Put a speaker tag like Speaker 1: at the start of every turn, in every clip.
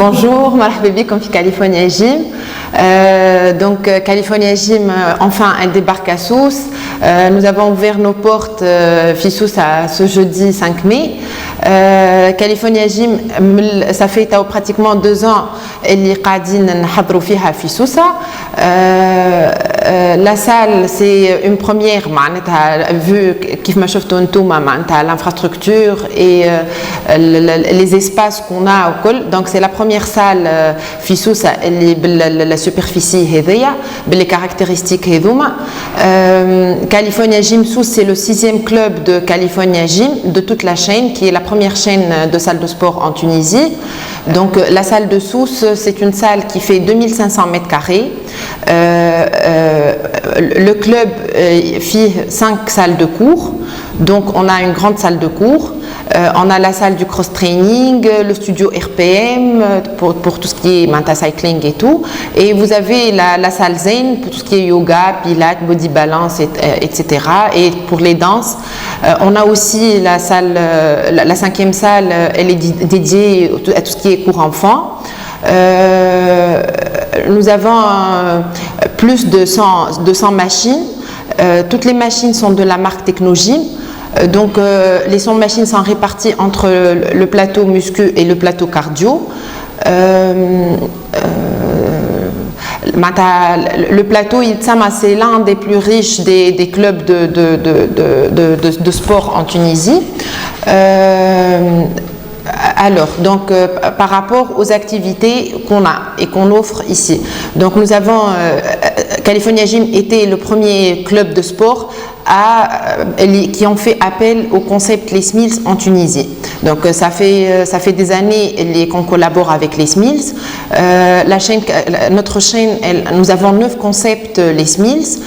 Speaker 1: Bonjour, marhaba bikum fi California Gym. Donc California Gym enfin elle débarque à Sousse. Nous avons ouvert nos portes Sousse ce jeudi 5 mai. California Gym ça fait pratiquement 2 ans اللي قاعدين نحضروا فيها في سوسة. La salle c'est une première معناتها vu كيف ما شفتوا انتوما معناتها l'infrastructure et les espaces qu'on a au col. Donc c'est la première salle في سوسة اللي la superficie هذيا باللي caractéristiques هذوما. California Gym Sousse c'est le 6e club de California Gym de toute la chaîne qui est la première chaîne de salles de sport en Tunisie. Donc la salle de Sousse c'est une salle qui fait 2500 mètres carrés. Le club fait 5 salles de cours. Donc on a une grande salle de cours. On a la salle du cross-training, le studio RPM pour tout ce qui est mental cycling et tout. Et vous avez la salle Zen pour tout ce qui est yoga, pilates, body balance, etc. Et pour les danses, on a aussi la salle, la 5e salle, elle est dédiée à tout ce qui est cours enfants. Nous avons plus de 100 machines. Toutes les machines sont de la marque Technogym. Donc les 100 machines sont réparties entre le plateau muscu et le plateau cardio. Le plateau c'est l'un des plus riches des clubs de sport en Tunisie. Alors, donc, par rapport aux activités qu'on a et qu'on offre ici. Donc, nous avons, California Gym était le premier club de sport qui ont fait appel au concept Les Mills en Tunisie. Donc, ça fait des années qu'on collabore avec Les Mills. Notre chaîne, nous avons 9 concepts Les Mills.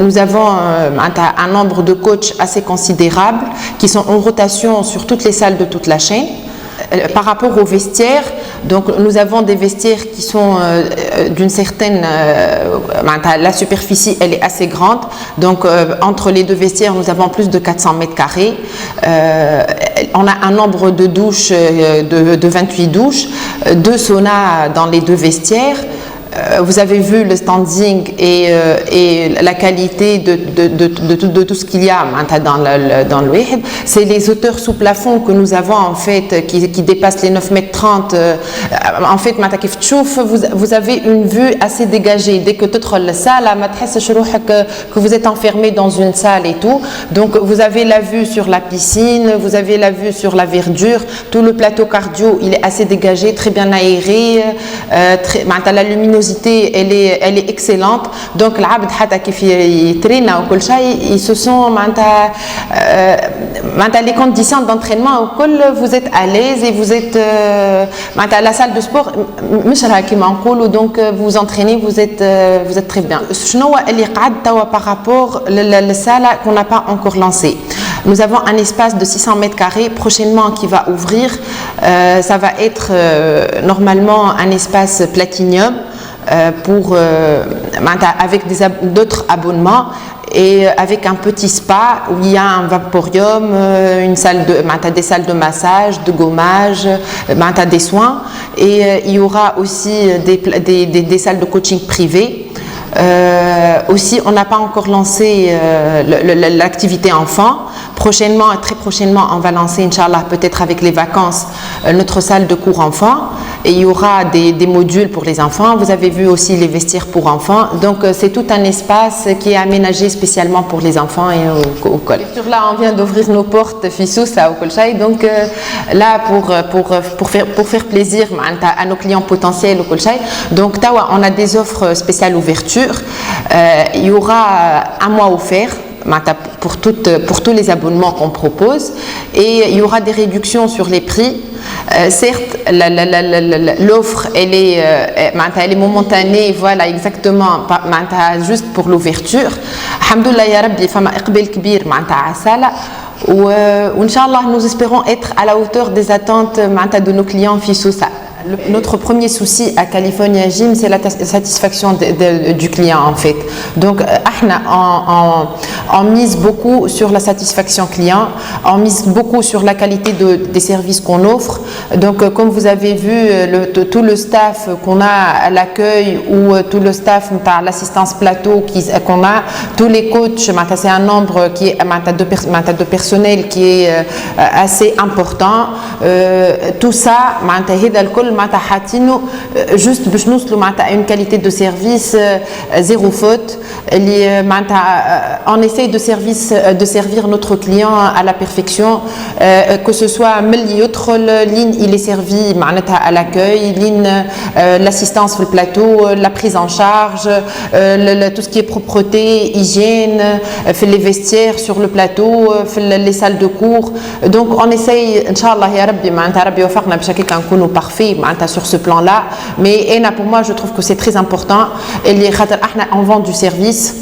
Speaker 1: Nous avons un nombre de coachs assez considérable qui sont en rotation sur toutes les salles de toute la chaîne. Par rapport aux vestiaires, donc nous avons des vestiaires qui sont d'une certaine, la superficie elle est assez grande, donc entre les 2 vestiaires nous avons plus de 400 mètres carrés. On a un nombre de douches de 28 douches, 2 saunas dans les 2 vestiaires. Vous avez vu le standing et la qualité de tout ce qu'il y a dans le web. C'est les hauteurs sous plafond que nous avons en fait qui dépassent les 9,30 m. En fait, vous avez une vue assez dégagée. Dès que tu rentres la salle, que vous êtes enfermé dans une salle et tout. Donc vous avez la vue sur la piscine, vous avez la vue sur la verdure. Tout le plateau cardio, il est assez dégagé, très bien aéré. La luminosité elle est excellente. Donc l'abd حتى كيف يترينا وكل شيء ils se sont les conditions d'entraînement au col, vous êtes à l'aise et vous êtes la salle de sport مش راها كيما نقولوا donc vous entraînez, vous êtes très bien. شنو اللي قعد توا par rapport la salle qu'on n'a pas encore lancée. Nous avons un espace de 600 mètres carrés prochainement qui va ouvrir. Ça va être normalement un espace platinium avec d'autres abonnements et avec un petit spa où il y a un vaporium, des salles de massage, de gommage, des soins, et il y aura aussi des salles de coaching privées. Aussi, on n'a pas encore lancé l'activité enfant. Prochainement, très prochainement, on va lancer, Inch'Allah, peut-être avec les vacances, notre salle de cours enfants. Et il y aura des modules pour les enfants. Vous avez vu aussi les vestiaires pour enfants. Donc, c'est tout un espace qui est aménagé spécialement pour les enfants et au collège. Là, on vient d'ouvrir nos portes Fissoussa au Kolchaï. Donc, là, pour faire plaisir à nos clients potentiels au Kolchaï. Donc, Tawa, on a des offres spéciales ouverture. Il y aura un mois offert pour tous les abonnements qu'on propose et il y aura des réductions sur les prix. Certes, l'offre elle est momentanée, voilà exactement, juste pour l'ouverture. Alhamdoulilah ya Rabbi, fama iqbal kbir à sala. Inch'Allah, nous espérons être à la hauteur des attentes de nos clients Fissoussa. Notre premier souci à California Gym, c'est la satisfaction du client en fait. Donc, on mise beaucoup sur la satisfaction client, on mise beaucoup sur la qualité des services qu'on offre. Donc, comme vous avez vu, tout le staff qu'on a à l'accueil ou tout le staff par l'assistance plateau qu'on a, tous les coachs, c'est un nombre qui est de personnel qui est assez important. Tout ça, juste باش نوصلوا une qualité de service zéro faute. On essaye de servir notre client à la perfection, que ce soit ligne il est servi à l'accueil, ligne l'assistance sur le plateau, la prise en charge, tout ce qui est propreté, hygiène, les vestiaires sur le plateau, les salles de cours. Donc on essaye, Inch'Allah ya Rabbi, Rabbi وفقنا باش هكا نكونوا parfait sur ce plan-là. Mais pour moi, je trouve que c'est très important. On vend du service,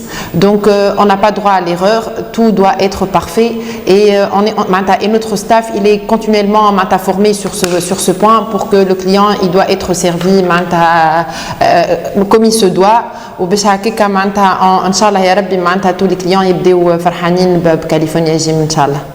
Speaker 1: donc on n'a pas droit à l'erreur. Tout doit être parfait. Et notre staff, il est continuellement formé sur ce point pour que le client, il doit être servi comme il se doit. وباش هكاك معناتها ان شاء الله يا ربي معناتها tous les clients يبداو فرحانين بكاليفورنيا جيم ان شاء الله.